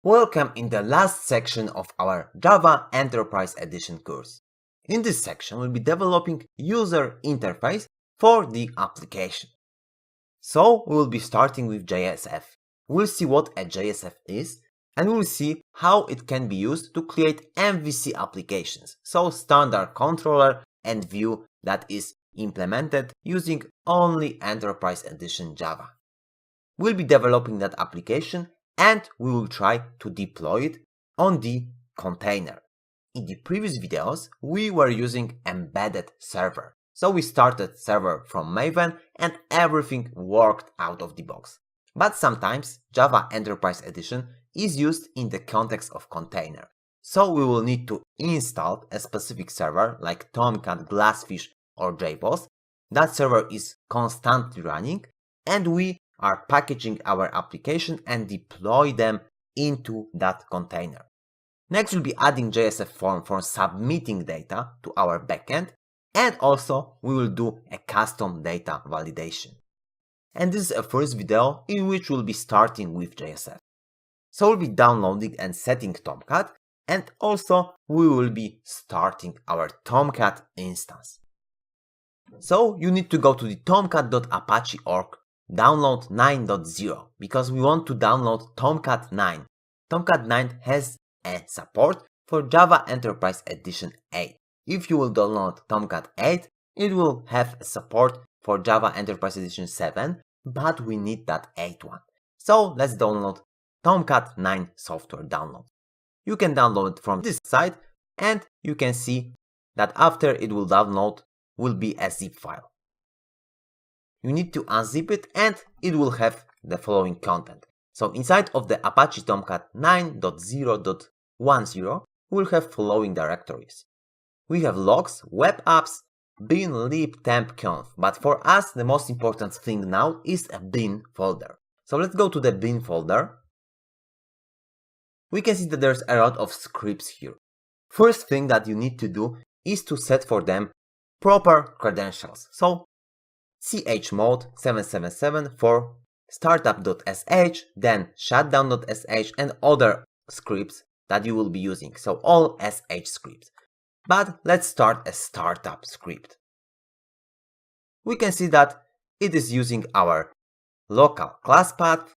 Welcome in the last section of our Java Enterprise Edition course. In this section, we'll be developing user interface for the application. So we will be starting with JSF. We'll see what a JSF is, and we'll see how it can be used to create MVC applications, so standard controller and view that is implemented using only Enterprise Edition Java. We'll be developing that application and we will try to deploy it on the container. In the previous videos, we were using embedded server. So we started server from Maven and everything worked out of the box. But sometimes Java Enterprise Edition is used in the context of container. So we will need to install a specific server like Tomcat, Glassfish or JBoss. That server is constantly running and we are packaging our application and deploy them into that container. Next, we'll be adding Jsf Form for submitting data to our backend, and also we will do a custom data validation. And this is a first video in which we'll be starting with JSF. So we'll be downloading and setting Tomcat, and also we will be starting our Tomcat instance. So you need to go to the tomcat.apache.org, download 9.0, because we want to download Tomcat 9. Tomcat 9 has a support for Java Enterprise Edition 8. If you will download Tomcat 8, it will have support for Java Enterprise Edition 7, but we need that 8 one. So let's download Tomcat 9 software download. You can download it from this site, and you can see that after it will download will be a zip file. You need to unzip it and it will have the following content. So inside of the Apache Tomcat 9.0.10 we'll have following directories. We have logs, web apps, bin, lib, temp, conf, but for us the most important thing now is a bin folder. So let's go to the bin folder. We can see that there's a lot of scripts here. First thing that you need to do is to set for them proper credentials. So chmod 777 for startup.sh, then shutdown.sh and other scripts that you will be using. So all sh scripts. But let's start a startup script. We can see that it is using our local class path,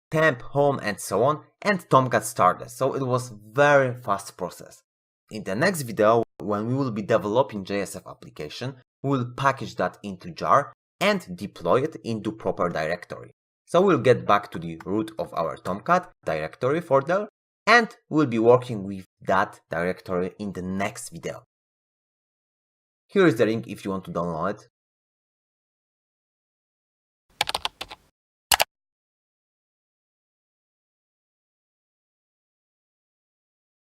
temp, home and so on, and Tomcat started. So it was very fast process. In the next video, when we will be developing JSF application, we will package that into jar and deploy it into proper directory. So we'll get back to the root of our Tomcat directory folder and we'll be working with that directory in the next video. Here is the link if you want to download it.